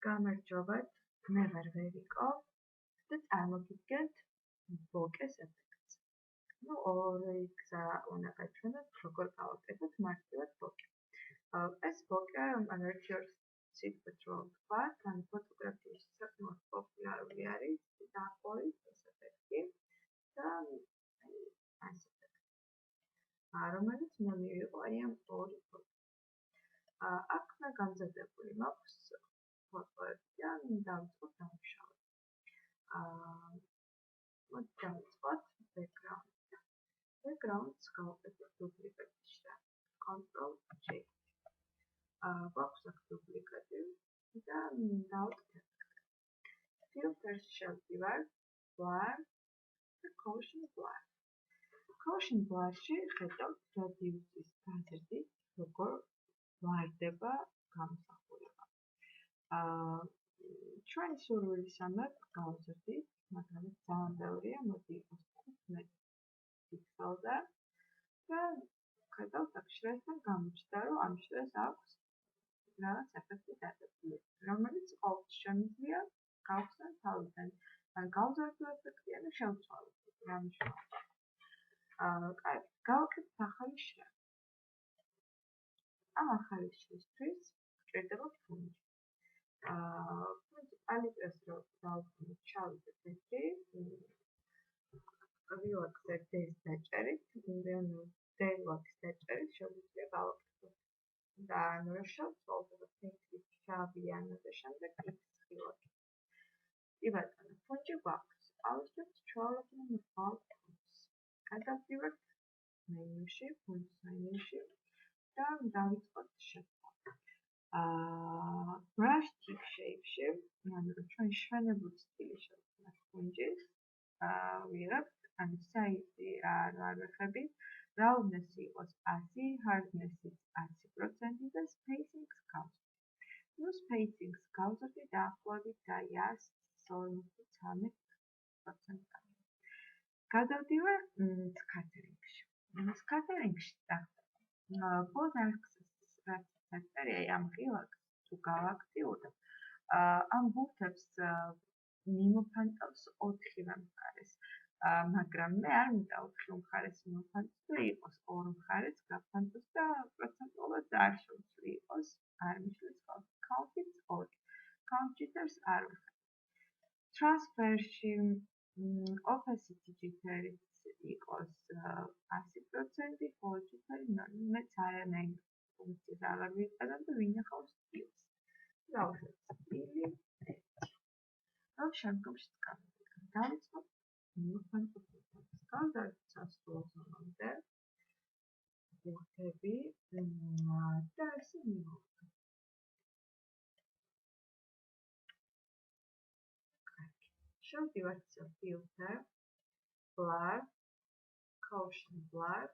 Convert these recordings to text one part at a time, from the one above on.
გამარჯობათ, მე ვარ ვერიკო და წარმოგიდგენთ ბოკეს ეფექტს. ორი გზა უნდა გაჩვენოთ, როგორ გავაკეთოთ მარტივად ბოკე. ეს ბოკე, ერთი ორ სიტყვით რომ ვთქვათ, ფოტოგრაფიაში საკმაოდ პოპულარული არის დაახლოებით ეს ეფექტი და ეს ეფექტი. რომელიც მე მივიღო ამ ორი ფოტო. აქ მე გამზადებული მაქვს ფოტოები და დავიწყოთ დამუშავება. მოდი დავიწყოთ background. Background-ს გავაკეთებ დუპლიკატში და Ctrl+J. გვაქვს აქ დუპლიკატი და დავკეთებ. Filters შევდივარ, blur და Gaussian blur. Gaussian blur-ში ხედავთ radius-ის გაზრდით, როგორ ვლარდება გამოსახულება. ჩვენი სურვილისამებრ გავაზრდით, მაგრამ ძალიან ბევრია, მოდი იყოს 15 პიქსელზე და ხედავთ აქ შრესთან გამოჩნდა, რომ ამ შრეს აქვს რაღაც ეფექტი დადებული, რომელიც ყოველთვის შემიძლია გავხსნათ თავიდან. ან გავზარდო ეფექტი, ან შევცვალოთ, რა მნიშვნელობა. კაი, გავაკეთეთ ახალი შრე. ამ ახალი შრისთვის გვჭირდება ფუნჯი. ფუნჯი პალიტრას რო დავუქმნით, ჩავიდეთ წეთრი, relax-ზე D-ს დაჭერით, relax დაჭერით შეგვიძლია გავაკეთოთ. და ანუ რა შევცვალოთ, პინკით შავი ანაზე შემდეგ X ხილაკი. კი ბატონო, ფუნჯი გვაქვს. ავიღეთ ჩვეულებრივ მრგვალ ფუნჯს. გადავდივართ მენიუში, ფუნჯის მენიუში და დავიწყოთ შეცვალა. Brush tip shape-ში, ანუ ჩვენ შვენებული სტილი შევქმნათ ფუნჯის, ვიღებთ, ანუ საიზი არ ვეხებით, roundness იყოს 100, hardness-იც 100% და spacing-ს გავზრდით. spacing-ს გავზრდით დაახლოებით და 153%. გადავდივარ scattering-ში. scattering-ში ბოლოს რაც წერია ამ ღილაკს თუ გავაქტიურებ, ამ ბურთებს მიმოფანტავს 4-ვე მხარეს. მაგრამ მე არ მინდა 4 მხარეს მიმოფანტოს და იყოს 2 მხარეს გაფანტოს და პროცენტულად არ შეუძლია იყოს, არ მისლის ხოლმე. Count-იც 2. Count-ს არ ვხდები. Transfer-ში opacity jitter-იც იყოს 100%, ხოლო jitter-ი მეც არანაირ ფუნქციას აღარ ვიყენებ და ვინახავს სტილს. დავუშვათ სტილი 1. რომ შემდგომში გავაკეთებ. დავიწყოთ მიმოფანტო ბურთებს. გავზარდეთ სასრულ ზონამდე ბურთები და ესე მივავთ. შევდივართ filter, blur, Gaussian blur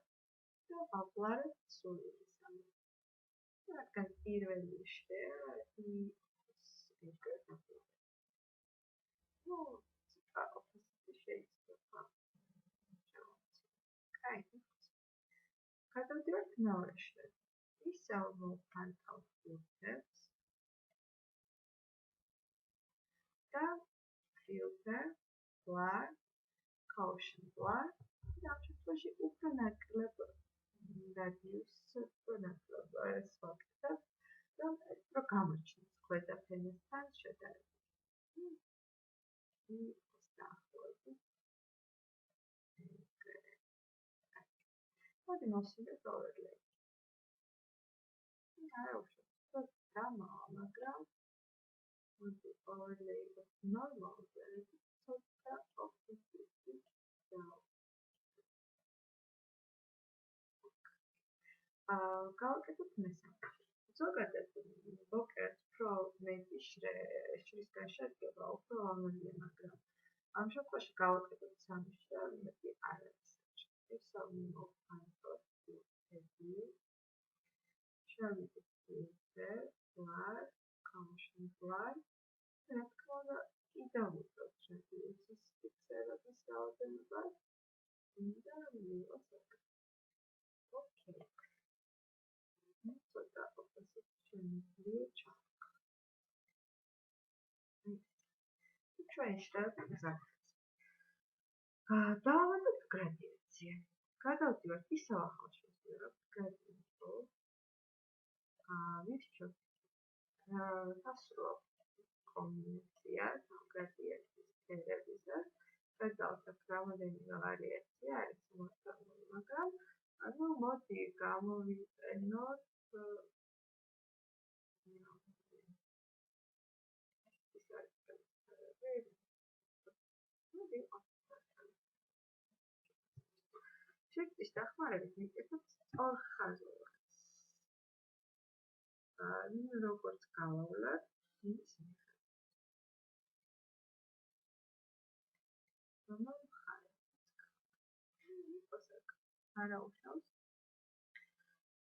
და ვაბლარებ სულისამებრ. რადგან პირველი შრეა ის ეგრე დაბლარებ. ცოტა opacity შეიძლება. კაი. გადავდივართ მეორე შრეზე. ისევ მოვფანტავ ბურთებს და filter, blur, Gaussian blur და ამ შემთხვევაში უფრო ნაკლებ radius-ს უფრო ნაკლებ ეს ვაკეთებ, რომ უფრო გამოჩნდეს ქვედა ფენასთან შედარებით. ის დაახლოებით ეგრე. მოდი მოვსვათ overlay. არა უშუალოდ დამავა, მაგრამ მოდი overlay-ს ნორმალზე ცოტა opacity გავაკეთოთ მესამე. ზოგადად ბოკეს უფრო მეტი შრისგან შედგება, უფრო ლამაზია, მაგრამ ამ შემთხვევაში გავაკეთოთ 3 შრე, მეტი არ არის. ისევ მოვფანტოთ ბურთები. შევიდეთ filter, blur, Gaussian blur. რა თქმა უნდა, კიდევ ვუწევთ radius-ის ფიქსირების რაოდენობას და მივიღოთ ეგრე. ოკეი. ცოტა opacity შემიძლია ჩავკრა. ჩვენ შევდივართ გზას. დავამატოთ გრადიენტი. გადავდივართ ისევ ახალშობილად გრადიენტო. ვირჩევთ სასრულ კომბინაცია გრადიენტის ფერებისა. გადავთ აქ რამოდენიმე ვარიაცია არის მოწამული, მაგრამ ანუ მოდი გამოვიყენოთ შრიფტის დახმარებით მივკეთოთ სწორხაზოვანს. როგორც გავავლად, ის არა უშავს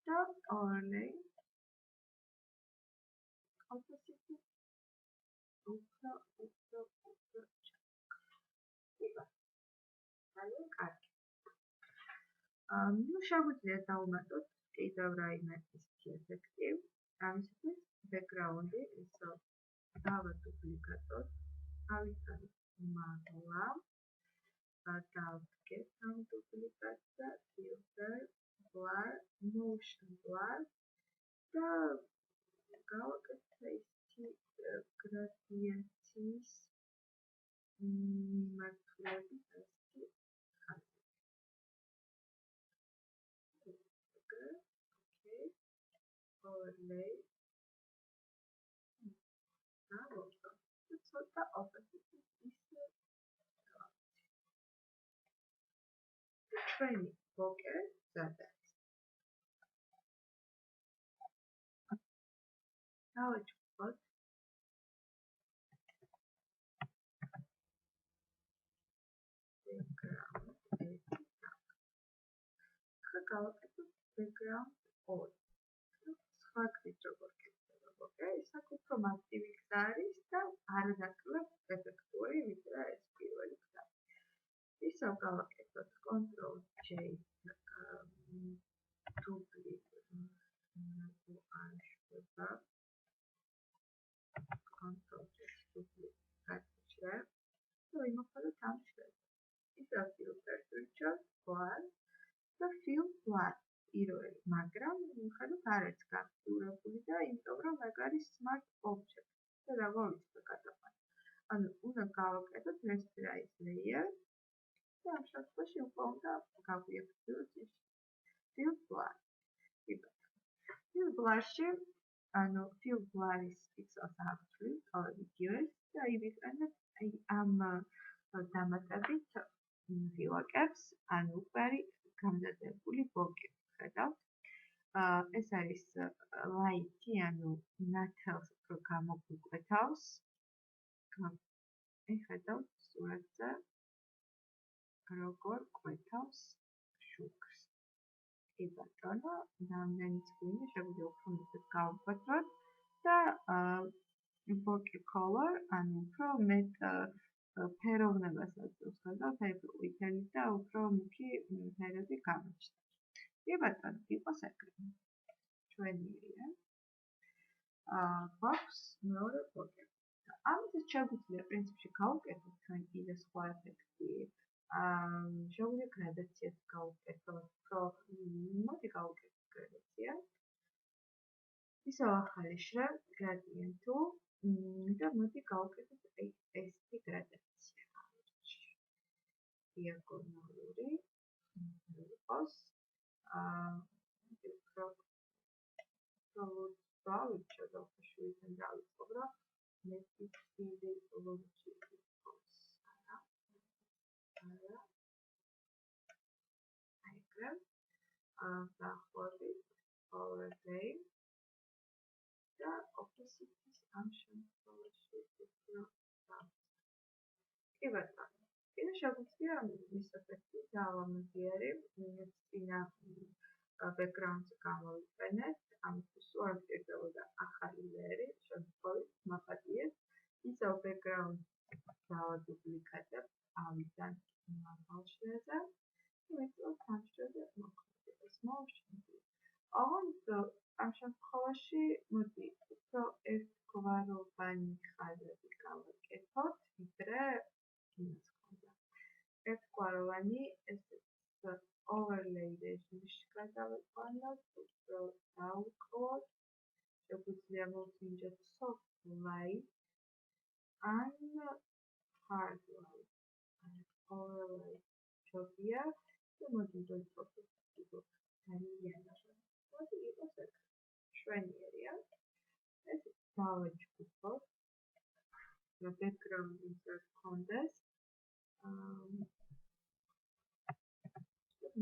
და overlay opacity უფრო ძალიან კარგი. ნუ შეგვიძლია დავუმატოთ კიდევ რაიმე ისეთი ეფექტი. ამისთვის background-ი ისო დავადუპლიკატოთ. თავის არის მაღლა. დავდგეთ ამ დუპლიკატს და filter, blur, motion blur და გავაკეთე ისეთი gradients მიმართულებით ასეთი ხაზი. Okay. Overlay. ცოტა opacity ისე ჩვენი ბოკე მზადაა. დავაჭროთ background 1. ხა გავაკეთოთ background 2. სხვა გზით როგორ გქცევა ბოკე, ის აქ უფრო მასივი გზა არის და არანაკლებ ეფექტური, ვიდრე ეს პირველი გზა. ისევ გავაკეთოთ Ctrl J ვიმოხილოთ ამ შრეებს. ისევ filter-ს ვირჩევთ blur და fill blur პირველი, მაგრამ მიუხედავად არ არის გაფორმებული და იმიტომ რომ ეგ არის smart object. და დავავიწყოთ გადაყვანა. ანუ უნდა გავაკეთოთ rasterize layer და ამ შემთხვევაში უკვე უნდა გავიერთოთ ის fill blur. fill blur-ში ანუ fill blur-ის პიქსელს აღწევთ ყოველივეს და ვიყენებთ აი ამ დამატებით ვივაკებს, ანუ უკვე არის გამზადებული ბოკე. ხედავთ? ეს არის light-ი, ანუ ნათელს უფრო გამოგვიკვეთავს. ხედავთ სურათზე როგორ კვეთავს შუქს. კი ბატონო, რამდენი წვიმი შეგვიძლია უფრო მეტად გავკვეთოთ და bokeh color, ანუ უფრო მეტ ფეროვნებას აძლევს, ხედავთ, აი ყვითელი და უფრო მუქი ფერები გამოჩნდა. კი ბატონო, იყოს ეგრე. ჩვენია. გვაქვს მეორე bokeh. ამით შეგვიძლია პრინციპში გავუკეთოთ ჩვენ კიდე სხვა ეფექტი. შეგვიძლია გრადაციაც გავუკეთოთ, მოდი გავუკეთოთ გრადაცია. ისევ ახალი შრე, gradient-ო და მოდი გავუკეთოთ ესეთი გრადაცია. დიაგონალური იყოს. დავიწყოთ და შუიდან დავიწყოთ რა მეტი ლოგიკი იყოს. არა. აიგრე. დაახლოებით overlay და opacity-ს ამ შემთხვევაში უფრო კი ბატონო. კიდე შეგვიძლია მის ეფექტი დავამზიარი, წინა background-ს გამოვიყენეთ, ამისთვის სულ აკეთებოდა ახალი layer-ი, შემთხვევით მაპატიეთ, ისევ background დავადუპლიკატებ ავიდან მაღალ შრეზე, ვიწევთ ამ შრეზე მოქმედებას motion. ოღონდ ამ შემთხვევაში მოდი უფრო ერთგვაროვანი ხაზები გავაკეთოთ. ვიდრე იმას ხონდა. ერთგვაროვანი ესეც overlay რეჟიმში გადავიყვანოთ, უფრო დავუკლოთ, შეგვიძლია მოვსინჯოთ soft light ან hard light. overlay ჯობია და მოდი დავიწყოთ ძალიან მოდი იყოს ეგ შვენიერია. ეს დავაჯგუფოთ, რომ background-ი გქონდეს.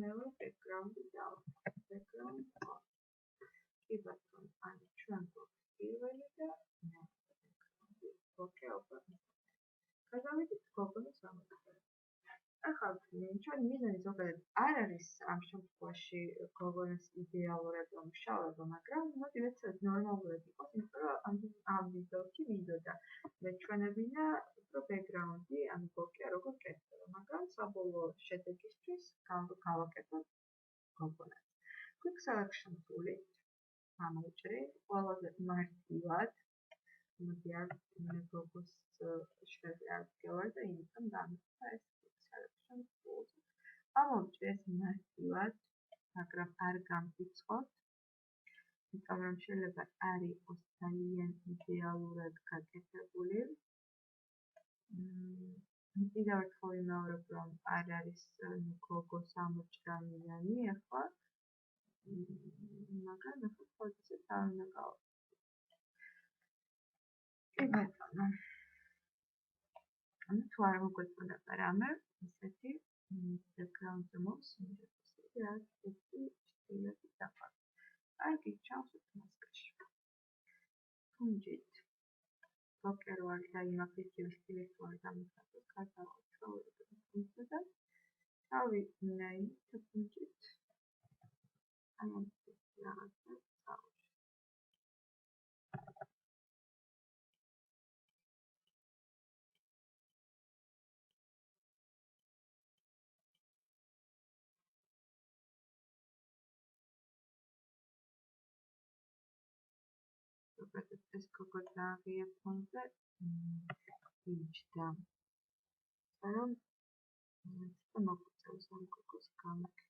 მეორე background-ი დავაყენოთ. background კი ბატონო, ანუ ჩვენ გვაქვს პირველი და მეორე background-ი. ოკეი, ოპა. გადავიდეთ გოგონის ამოწყება. ახლა ჩვენ მიზანი ზოგადად არ არის ამ შემთხვევაში გოგონას იდეალურად ვამუშავებო, მაგრამ მოდი ვეცადოთ ნორმალურად იყოს, იმიტომ რომ ამ ვიდეოში მინდოდა მეჩვენებინა უფრო background-ი, ანუ გოგია როგორ ჭერდება, მაგრამ საბოლოო შედეგისთვის გავაკეთოთ გოგონას. Quick selection tool-ით ამოვჭრით ყველაზე მარტივად. მოდი არ გოგოს შევე ადგილად და იმიტომ დამიხსა ეს selection tool. ამოვჭრეთ მარტივად, მაგრამ არ გამიწყოთ. იმიტომ რომ შეიძლება არ იყოს ძალიან იდეალურად გაკეთებული. კიდევ ერთხელ ვიმეორებ, რომ არ არის გოგოს ამოჭრა მიზანი ახლა. მაგრამ ახლა ყოველთვის არ უნდა გავაკეთო. კი ბატონო. ანუ თუ არ მოგვეწონება რამე, ისეთი background-ზე მოვსინჯოთ, ისეთი რაც ერთი სტილები დაყავთ. კარგი, ჩავხსოვთ მასკაში. ფუნჯით. ბლოკერო არის და იმაფრიცივი სტილით ვარ დამიხატოს, გადავალ ჩვეულებრივ ფუნჯზე და თავი ნაით ფუნჯით. ამ რაღაცა წავშ. ეს გოგო დააღია ფონზე იჯდა. რომ ცოტა მოგვიწევს ამ გოგოს გამოკეთება.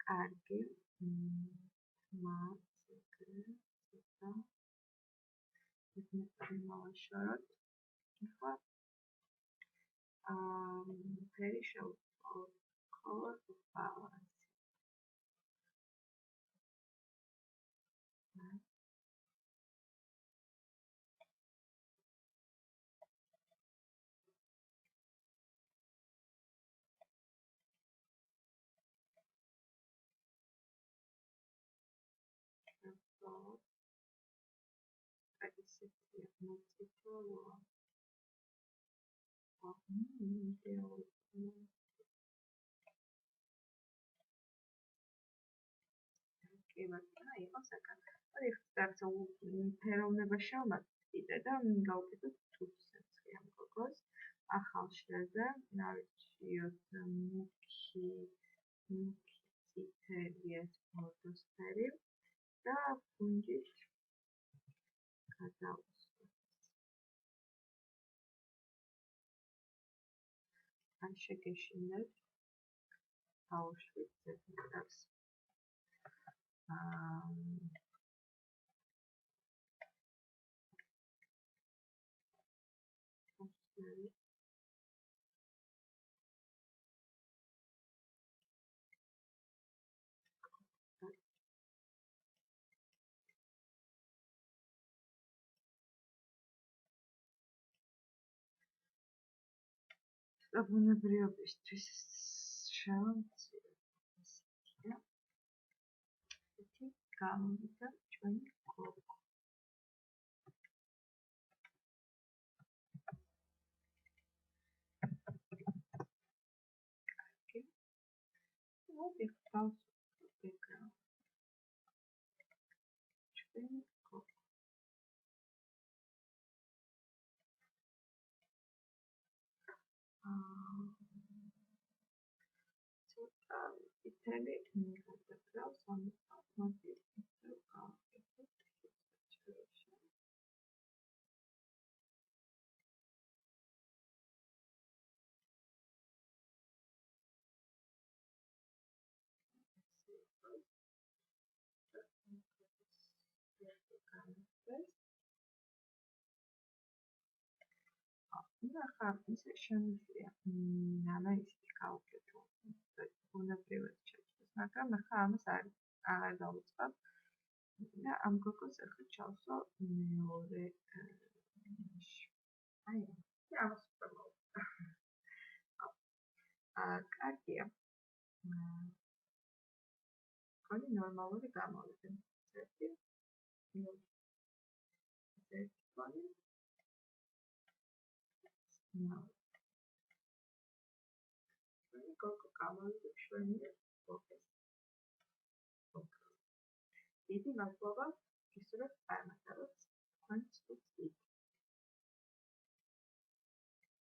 კარგი. მას ეგრე ცოტა ისმეტი მოვაშოროთ. ახლა ფერი შევწყვეტ. color balance. კი ბატონო, იყოს აკა. ორი ხსტარცა ფეროვნება შევმატეთ კიდე და გავუკეთოთ თუთსაცი ამ გოგოს. ახალ შრეზე ნარჩიოთ მუქი წითელი ეს ბორდოსფერი და ფუნჯით გადავუსვათ. ან შეგეშინეთ აუშვით ზედმეტარს. საბუნებრივობისთვის შევამცირებ. ესეთი გამოვიდა ჩვენი გოგო. background. Ჩვენ გოგო. ცოტა ითელი გადაგრავს ამიტომ მოდი ისევ გავაკეთოთ საჭიროებში. ახლა ისე შემიძლია ანალიზი გავუკეთო ბუნებრივად შეჭრას, მაგრამ ახლა ამას აღარ დავიწყებ და ამ გოგოს ახლა ჩავსვა მეორე აი ამას პრობლემა. კარგია. ხანი ნორმალური გამოვიდა. ერთი ფონი გოგო გამოვიდა ჩვენი გოგოს. დიდი მადლობა გისურვებთ წარმატებას თქვენს სტუდიით.